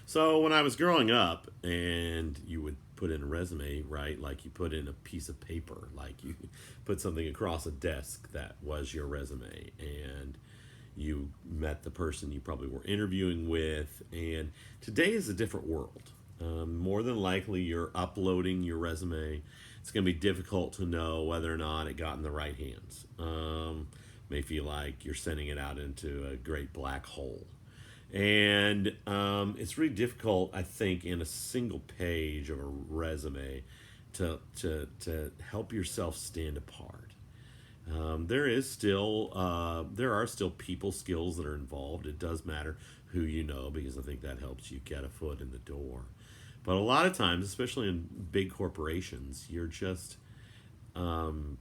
So when I was growing up, and you would put in a resume, right? Like you put in a piece of paper, like you put something across a desk that was your resume, and you met the person you probably were interviewing with. And today is a different world. More than likely, you're uploading your resume. It's going to be difficult to know whether or not it got in the right hands. May feel like you're sending it out into a great black hole. And it's really difficult, I think, in a single page of a resume to help yourself stand apart. There are still people skills that are involved. It does matter who you know, because I think that helps you get a foot in the door. But a lot of times, especially in big corporations, you're just um,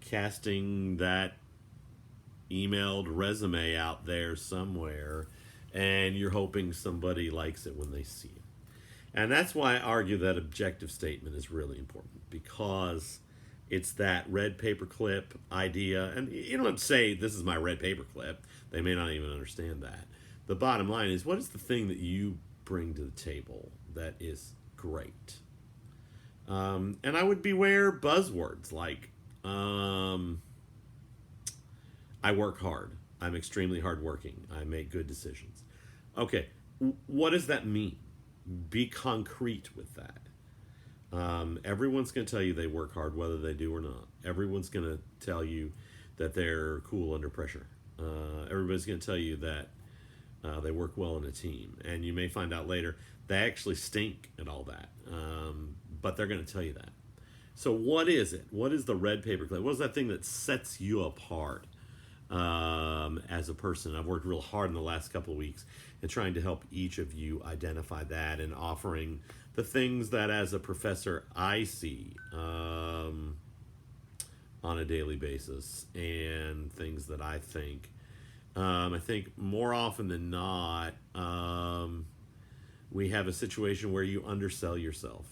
casting that emailed resume out there somewhere, and you're hoping somebody likes it when they see it. And that's why I argue that objective statement is really important, because it's that red paperclip idea. And you don't say, this is my red paperclip. They may not even understand that. The bottom line is, what is the thing that you bring to the table that is great? And I would beware buzzwords like, I work hard. I'm extremely hardworking. I make good decisions. Okay, what does that mean? Be concrete with that. Everyone's going to tell you they work hard, whether they do or not. Everyone's going to tell you that they're cool under pressure. Everybody's going to tell you that they work well in a team. And you may find out later they actually stink at all that. But they're going to tell you that. So what is it? What is the red paper clip? What is that thing that sets you apart as a person? I've worked real hard in the last couple of weeks in trying to help each of you identify that, and offering the things that as a professor I see on a daily basis, and things that I think more often than not, we have a situation where you undersell yourself.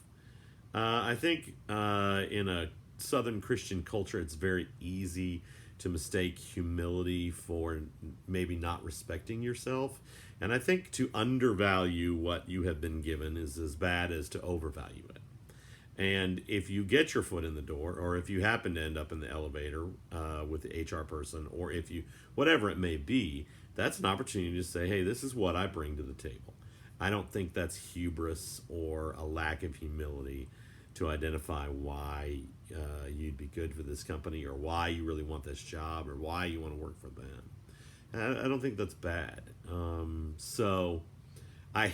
I think in a Southern Christian culture, it's very easy to mistake humility for maybe not respecting yourself. And I think to undervalue what you have been given is as bad as to overvalue it. And if you get your foot in the door, or if you happen to end up in the elevator with the HR person, or if you, whatever it may be, that's an opportunity to say, hey, this is what I bring to the table. I don't think that's hubris or a lack of humility to identify why you'd be good for this company, or why you really want this job, or why you want to work for them. I don't think that's bad. So I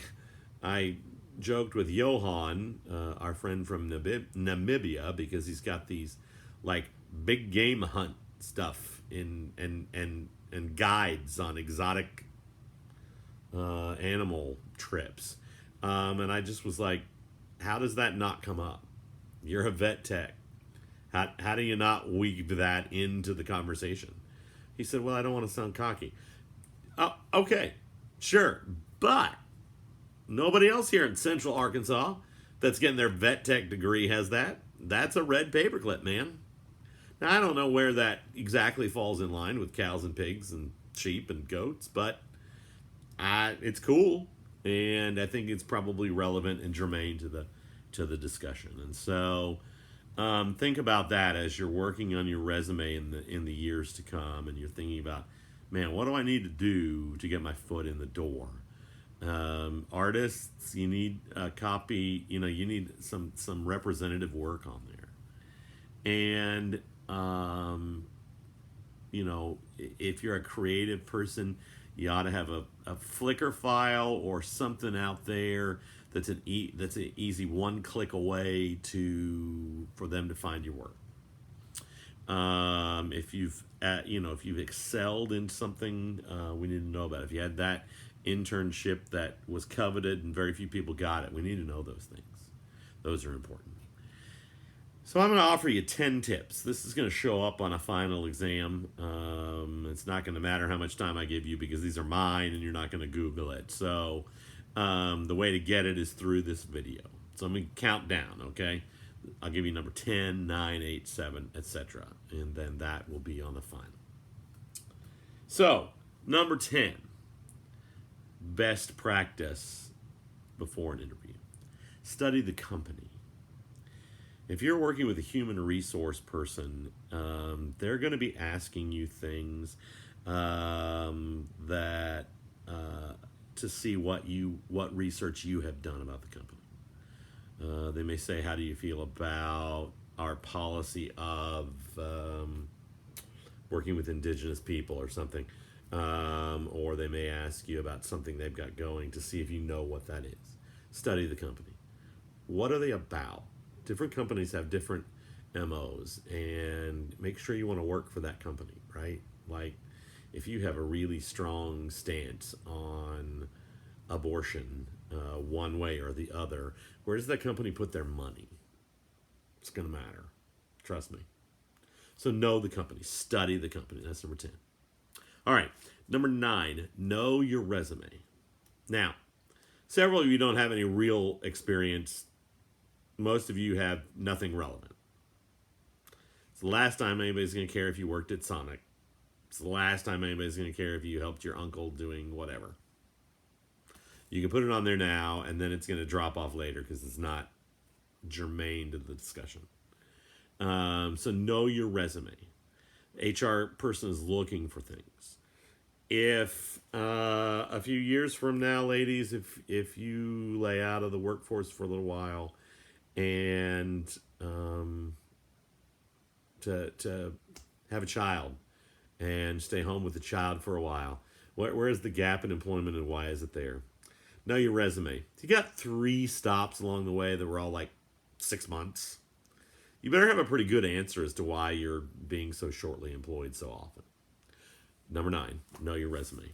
joked with Johan, our friend from Namibia, because he's got these like big game hunt stuff and guides on exotic animal trips. And I just was like, how does that not come up? You're a vet tech. How do you not weave that into the conversation? He said, well, I don't want to sound cocky. Oh, okay, sure. But nobody else here in Central Arkansas that's getting their vet tech degree has that. That's a red paperclip, man. Now, I don't know where that exactly falls in line with cows and pigs and sheep and goats, but it's cool. And I think it's probably relevant and germane to the discussion. And so think about that as you're working on your resume in the years to come, and you're thinking about, man, what do I need to do to get my foot in the door? Artists, you need a copy. You need some representative work on there, and if you're a creative person, you ought to have a Flickr file or something out there that's an easy one click away for them to find your work. If you've excelled in something, we need to know about it. If you had that internship that was coveted and very few people got it, we need to know those things. Those are important. So I'm going to offer you 10 tips. This is going to show up on a final exam. It's not going to matter how much time I give you, because these are mine and you're not going to Google it. So the way to get it is through this video. So I'm going to count down, okay? I'll give you number 10, 9, 8, 7, etc. And then that will be on the final. So, number 10, best practice before an interview. Study the company. If you're working with a human resource person, they're going to be asking you things that to see what research you have done about the company. They may say, "How do you feel about our policy of working with indigenous people or something?" Or they may ask you about something they've got going to see if you know what that is. Study the company. What are they about? Different companies have different MOs, and make sure you want to work for that company, right? Like, if you have a really strong stance on abortion, one way or the other, where does that company put their money? It's going to matter. Trust me. So know the company. Study the company. That's number 10. All right. Number 9, know your resume. Now, several of you don't have any real experience. Most of you have nothing relevant. It's the last time anybody's going to care if you worked at Sonic. It's the last time anybody's going to care if you helped your uncle doing whatever. You can put it on there now, and then it's going to drop off later because it's not germane to the discussion. So know your resume. HR person is looking for things. If a few years from now, ladies, if you lay out of the workforce for a little while and to have a child and stay home with the child for a while, where is the gap in employment and why is it there? Know your resume. If you got 3 stops along the way that were all like 6 months, you better have a pretty good answer as to why you're being so shortly employed so often. Number 9, know your resume.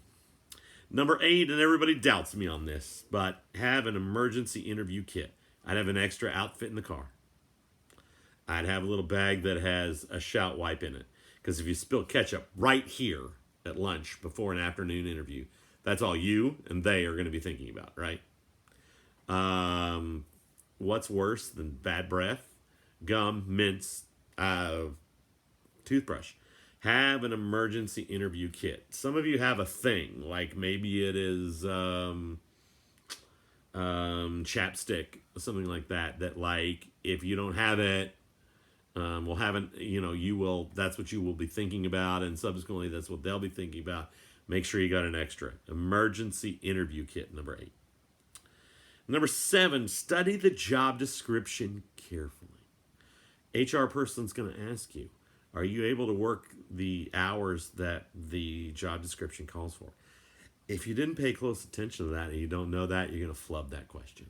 Number 8, and everybody doubts me on this, but have an emergency interview kit. I'd have an extra outfit in the car. I'd have a little bag that has a shout wipe in it. Because if you spill ketchup right here at lunch before an afternoon interview, that's all you and they are going to be thinking about, right? What's worse than bad breath? Gum, mints, toothbrush. Have an emergency interview kit. Some of you have a thing, like maybe it is chapstick, something like that, that like if you don't have it, well, haven't, you will, that's what you will be thinking about, and subsequently that's what they'll be thinking about. Make sure you got an extra. Emergency interview kit, number 8. Number 7, study the job description carefully. HR person's going to ask you, are you able to work the hours that the job description calls for? If you didn't pay close attention to that and you don't know that, you're going to flub that question.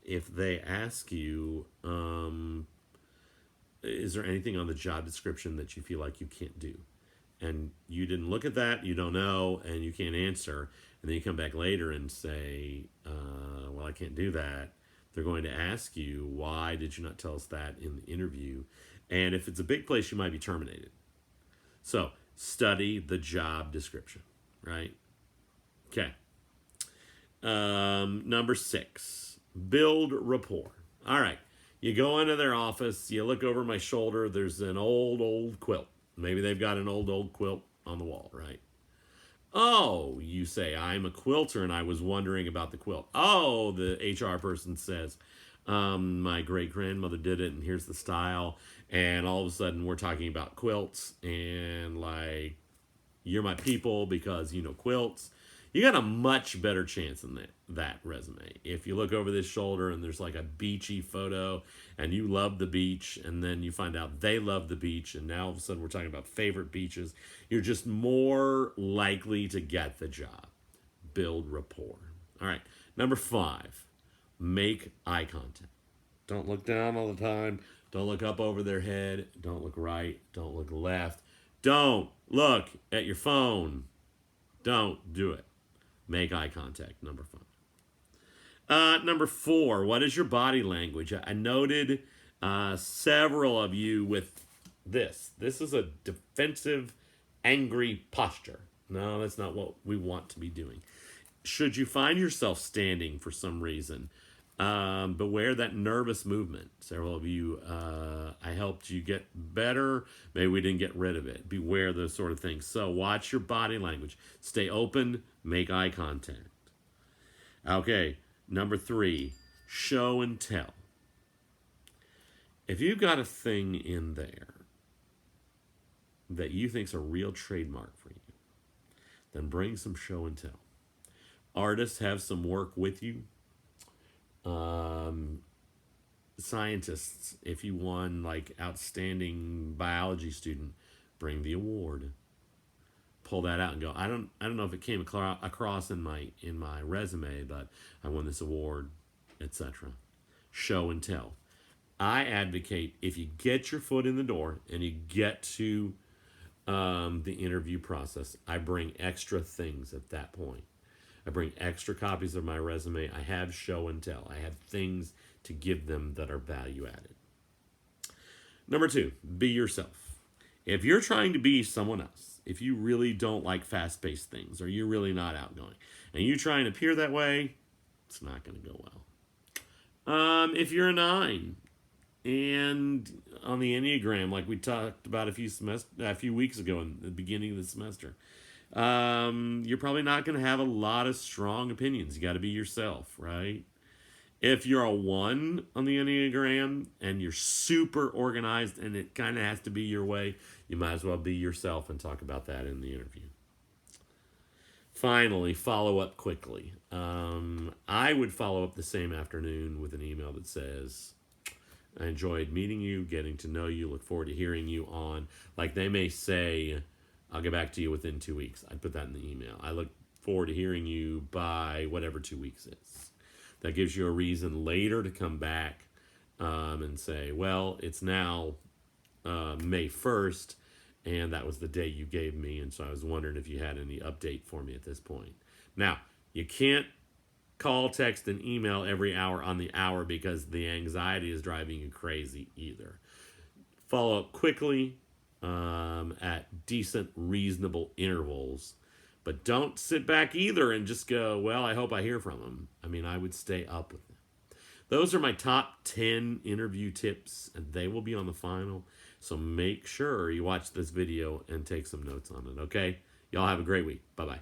If they ask you, is there anything on the job description that you feel like you can't do? And you didn't look at that, you don't know, and you can't answer, and then you come back later and say, well, I can't do that. They're going to ask you, why did you not tell us that in the interview? And if it's a big place, you might be terminated. So study the job description, right? Okay. Number 6, build rapport. All right. You go into their office, you look over my shoulder, there's an old quilt. Maybe they've got an old quilt on the wall, right? Oh, you say, I'm a quilter and I was wondering about the quilt. Oh, the HR person says, my great-grandmother did it and here's the style. And all of a sudden we're talking about quilts and like, you're my people because you know quilts. You got a much better chance than that resume. If you look over this shoulder and there's like a beachy photo and you love the beach and then you find out they love the beach and now all of a sudden we're talking about favorite beaches, you're just more likely to get the job. Build rapport. All right. Number 5, make eye contact. Don't look down all the time. Don't look up over their head. Don't look right. Don't look left. Don't look at your phone. Don't do it. Make eye contact, number 5. Number 4, what is your body language? I noted several of you with this. This is a defensive, angry posture. No, that's not what we want to be doing. Should you find yourself standing for some reason, beware that nervous movement. Several of you, I helped you get better. Maybe we didn't get rid of it. Beware those sort of things. So watch your body language. Stay open. Make eye contact. Okay, number 3, show and tell. If you've got a thing in there that you think's a real trademark for you, then bring some show and tell. Artists, have some work with you. Scientists, if you won like outstanding biology student, bring the award. Pull that out and go, I don't know if it came across in my resume, but I won this award, etc. Show and tell. I advocate, if you get your foot in the door and you get to the interview process, I bring extra things at that point. I bring extra copies of my resume. I have show and tell. I have things to give them that are value added. Number 2, be yourself. If you're trying to be someone else, if you really don't like fast-paced things, or you're really not outgoing, and you try and appear that way, it's not going to go well. If you're a 9, and on the Enneagram, like we talked about a few weeks ago in the beginning of the semester, you're probably not going to have a lot of strong opinions. You got to be yourself, right? If you're a 1 on the Enneagram and you're super organized and it kind of has to be your way, you might as well be yourself and talk about that in the interview. Finally, follow up quickly. I would follow up the same afternoon with an email that says, I enjoyed meeting you, getting to know you, look forward to hearing you on. Like they may say, I'll get back to you within 2 weeks. I'd put that in the email. I look forward to hearing you by whatever 2 weeks is. That gives you a reason later to come back and say, well, it's now May 1st, and that was the day you gave me, and so I was wondering if you had any update for me at this point. Now, you can't call, text, and email every hour on the hour because the anxiety is driving you crazy either. Follow up quickly at decent, reasonable intervals. But don't sit back either and just go, well, I hope I hear from them. I mean, I would stay up with them. Those are my top 10 interview tips, and they will be on the final. So make sure you watch this video and take some notes on it, okay? Y'all have a great week. Bye-bye.